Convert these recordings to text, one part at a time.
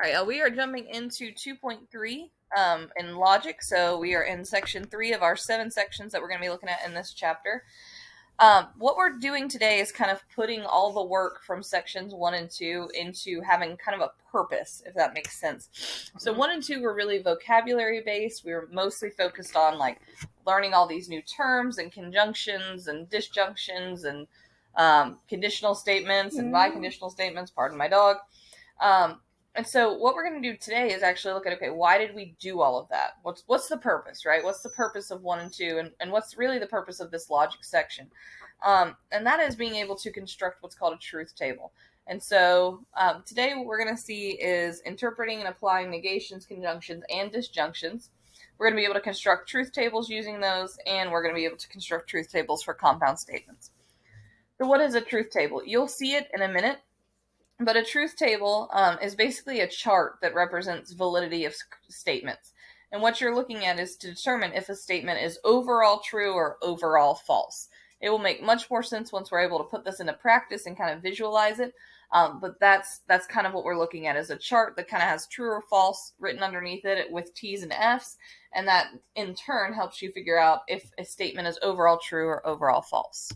All right, we are jumping into 2.3 in logic. So we are in section 3 of our 7 sections that we're going to be looking at in this chapter. What we're doing today is kind of putting all the work from sections 1 and 2 into having kind of a purpose, if that makes sense. So 1 and 2 were really vocabulary based. We were mostly focused on like learning all these new terms and conjunctions and disjunctions and conditional statements and biconditional statements. Pardon my dog. And so what we're going to do today is actually look at, okay, why did we do all of that? What's the purpose, right? What's the purpose of 1 and 2? And what's really the purpose of this logic section? And that is being able to construct what's called a truth table. And so today what we're going to see is interpreting and applying negations, conjunctions, and disjunctions. We're going to be able to construct truth tables using those, and we're going to be able to construct truth tables for compound statements. So what is a truth table? You'll see it in a minute. But a truth table is basically a chart that represents validity of statements. And what you're looking at is to determine if a statement is overall true or overall false. It will make much more sense once we're able to put this into practice and kind of visualize it. But that's kind of what we're looking at, is a chart that kind of has true or false written underneath it with T's and F's. And that in turn helps you figure out if a statement is overall true or overall false.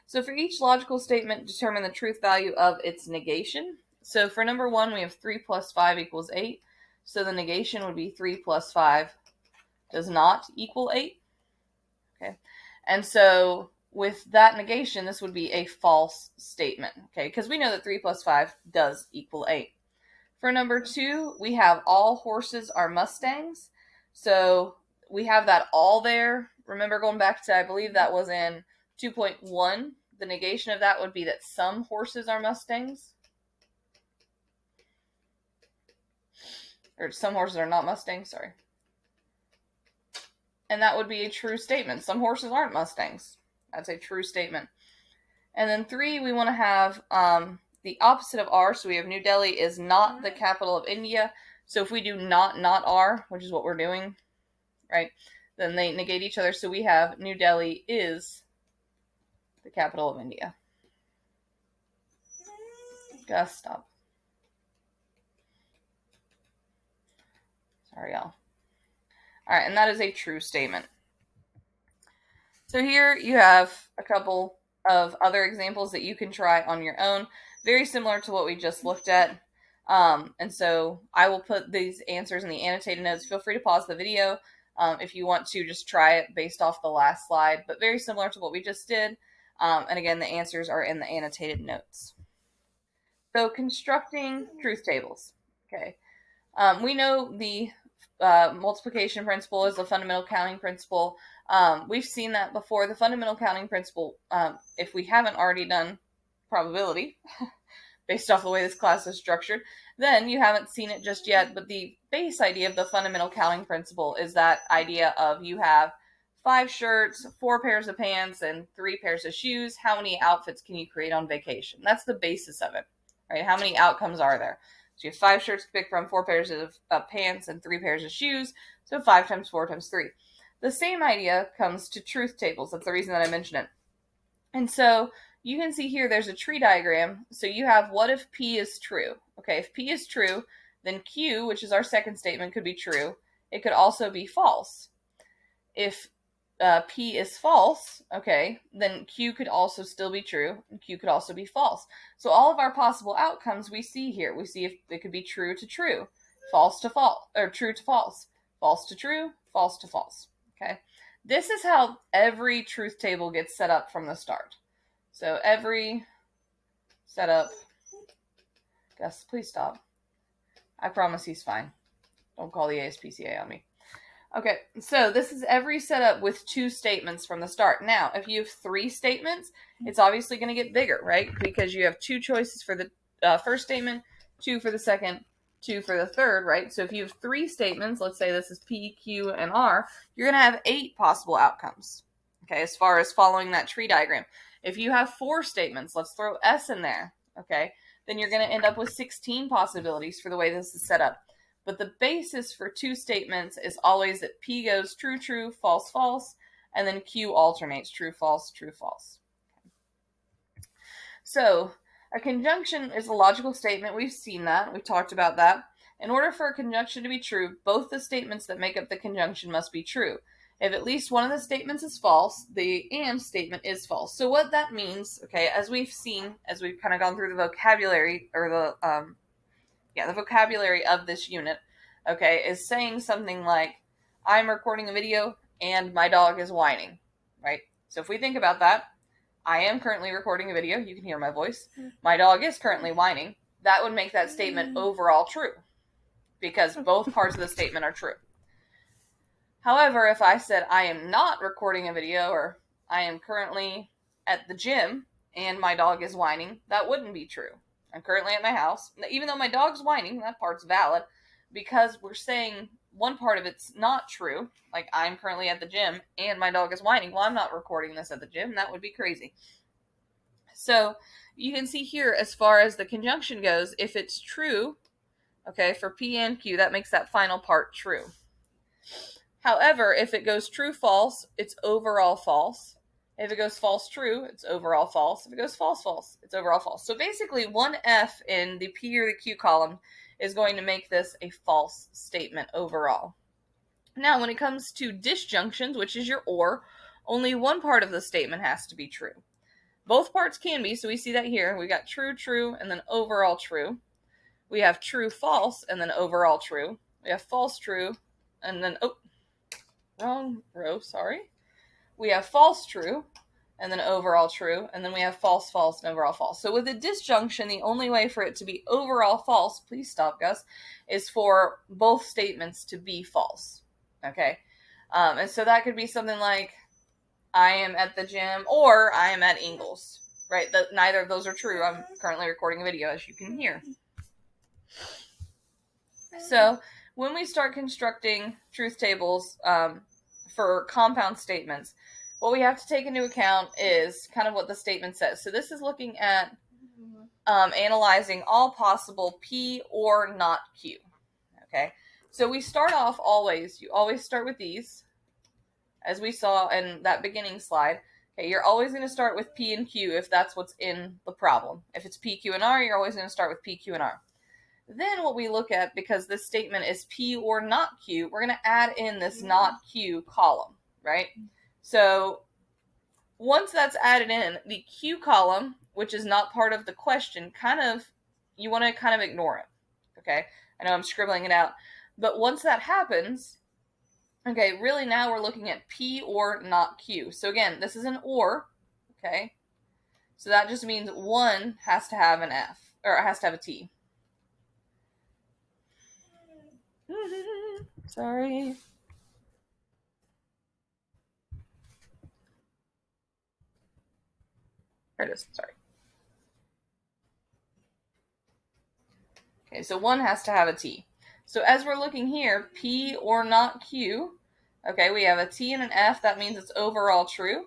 So for each logical statement, determine the truth value of its negation. So for number 1, we have 3 plus 5 equals 8. So the negation would be 3 plus 5 does not equal 8. Okay. And so with that negation, this would be a false statement. Okay. Because we know that 3 plus 5 does equal 8. For number 2, we have all horses are Mustangs. So we have that all there. Remember going back to, I believe that was in 2.1, the negation of that would be that some horses are Mustangs. Or some horses are not Mustangs, sorry. And that would be a true statement. Some horses aren't Mustangs. That's a true statement. And then 3, we want to have the opposite of R. So we have New Delhi is not the capital of India. So if we do not R, which is what we're doing, right, then they negate each other. So we have New Delhi is the capital of India. Gus, stop. Sorry, y'all. All right, and that is a true statement. So here you have a couple of other examples that you can try on your own, very similar to what we just looked at. And so I will put these answers in the annotated notes. Feel free to pause the video if you want to just try it based off the last slide, but very similar to what we just did. And again, the answers are in the annotated notes. So constructing truth tables. Okay. We know the multiplication principle is the fundamental counting principle. We've seen that before. The fundamental counting principle, if we haven't already done probability, based off the way this class is structured, then you haven't seen it just yet. But the base idea of the fundamental counting principle is that idea of you have 5 shirts, 4 pairs of pants, and 3 pairs of shoes. How many outfits can you create on vacation? That's the basis of it, right? How many outcomes are there? So you have 5 shirts to pick from, 4 pairs of pants, and 3 pairs of shoes. So 5 times 4 times 3. The same idea comes to truth tables. That's the reason that I mentioned it. And so you can see here there's a tree diagram. So you have what if P is true? Okay, if P is true, then Q, which is our second statement, could be true. It could also be false. If P is false, okay, then Q could also still be true, and Q could also be false. So all of our possible outcomes we see here. We see if it could be true to true, false to false, or true to false, false to true, false to false, okay? This is how every truth table gets set up from the start. So every setup, Gus, please stop. I promise he's fine. Don't call the ASPCA on me. Okay, so this is every setup with 2 statements from the start. Now, if you have 3 statements, it's obviously going to get bigger, right? Because you have 2 choices for the first statement, 2 for the second, 2 for the third, right? So if you have 3 statements, let's say this is P, Q, and R, you're going to have 8 possible outcomes, okay, as far as following that tree diagram. If you have 4 statements, let's throw S in there, okay, then you're going to end up with 16 possibilities for the way this is set up. But the basis for 2 statements is always that P goes true, true, false, false, and then Q alternates true, false, true, false. So A conjunction is a logical statement. We've seen that. We've talked about that. In order for a conjunction to be true, both the statements that make up the conjunction must be true. If at least one of the statements is false, the and statement is false. So what that means, okay, as we've seen, as we've kind of gone through the vocabulary, or the vocabulary of this unit, okay, is saying something like, I'm recording a video and my dog is whining, right? So if we think about that, I am currently recording a video. You can hear my voice. My dog is currently whining. That would make that statement overall true, because both parts of the statement are true. However, if I said I am not recording a video, or I am currently at the gym and my dog is whining, that wouldn't be true. I'm currently at my house. Even though my dog's whining, that part's valid, because we're saying one part of it's not true, like I'm currently at the gym and my dog is whining. Well, I'm not recording this at the gym. That would be crazy. So you can see here, as far as the conjunction goes, if it's true, okay, for P and Q, that makes that final part true. However, if it goes true, false, it's overall false. If it goes false, true, it's overall false. If it goes false, false, it's overall false. So basically, one F in the P or the Q column is going to make this a false statement overall. Now, when it comes to disjunctions, which is your or, only one part of the statement has to be true. Both parts can be, so we see that here. We got true, true, and then overall true. We have true, false, and then overall true. We have false, true, and then, wrong row, sorry. We have false, true, and then overall true, and then we have false, false, and overall false. So with a disjunction, the only way for it to be overall false, please stop, Gus, is for both statements to be false, okay? And so that could be something like, I am at the gym, or I am at Ingles, right? Neither of those are true. I'm currently recording a video, as you can hear. So when we start constructing truth tables for compound statements, what we have to take into account is kind of what the statement says. So this is looking at analyzing all possible P or not Q. Okay, so we start off you always start with these, as we saw in that beginning slide. Okay, you're always going to start with P and Q if that's what's in the problem. If it's P, Q, and R, you're always going to start with P, Q, and R. Then what we look at, because this statement is P or not Q, we're going to add in this not Q column, right? So once that's added in, the Q column, which is not part of the question, you want to kind of ignore it, okay? I know I'm scribbling it out. But once that happens, okay, really now we're looking at P or not Q. So again, this is an or, okay? So that just means one has to have an F, or it has to have a T. Sorry. There it is, sorry. Okay, so one has to have a T. So as we're looking here, P or not Q, okay, we have a T and an F, that means it's overall true.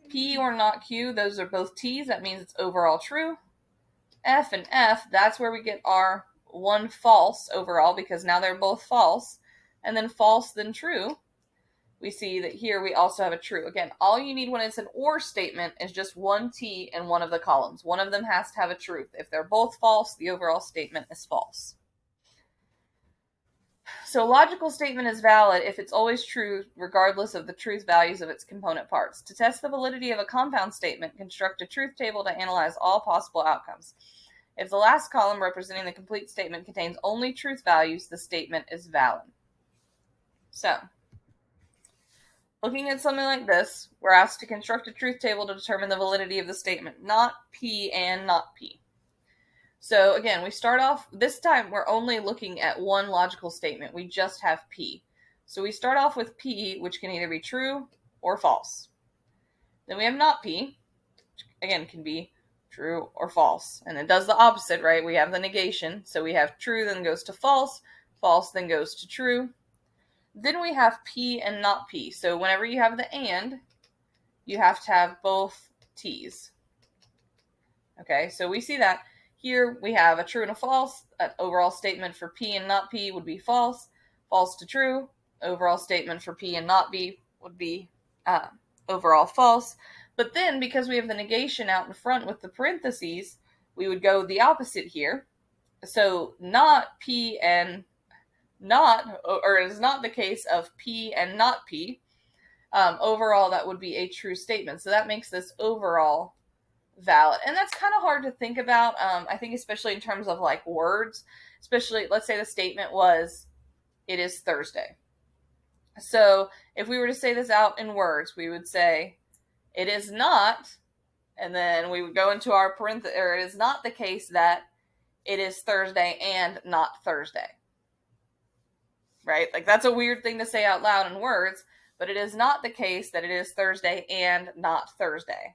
P or not Q, those are both T's, that means it's overall true. F and F, that's where we get our one false overall, because now they're both false. And then false, then true. We see that here we also have a true. Again, all you need when it's an or statement is just one T in one of the columns. One of them has to have a truth. If they're both false, the overall statement is false. So a logical statement is valid if it's always true, regardless of the truth values of its component parts. To test the validity of a compound statement, construct a truth table to analyze all possible outcomes. If the last column representing the complete statement contains only truth values, the statement is valid. So, looking at something like this, we're asked to construct a truth table to determine the validity of the statement, not P and not P. So again, we start off, this time we're only looking at one logical statement. We just have P. So we start off with P, which can either be true or false. Then we have not P, which again can be true or false. And it does the opposite, right? We have the negation. So we have true, then goes to false, false, then goes to true. Then we have P and not P. So whenever you have the and, you have to have both T's. Okay, so we see that here we have a true and a false. An overall statement for P and not P would be false. False to true. Overall statement for P and not P would be overall false. But then, because we have the negation out in front with the parentheses, we would go the opposite here. So not P and not, or it is not the case of P and not P. Overall, that would be a true statement. So that makes this overall valid. And that's kind of hard to think about. I think especially in terms of like words, especially let's say the statement was, it is Thursday. So if we were to say this out in words, we would say, it is not, and then we would go into our parenthesis, or it is not the case that it is Thursday and not Thursday. Right? Like that's a weird thing to say out loud in words, but it is not the case that it is Thursday and not Thursday.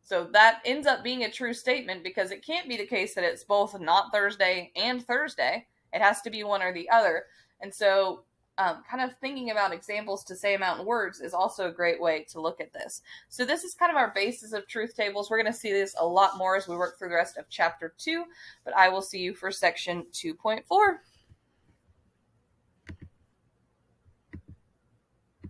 So that ends up being a true statement because it can't be the case that it's both not Thursday and Thursday. It has to be one or the other. And so kind of thinking about examples to say them out in words is also a great way to look at this. So this is kind of our basis of truth tables. We're going to see this a lot more as we work through the rest of chapter 2, but I will see you for section 2.4.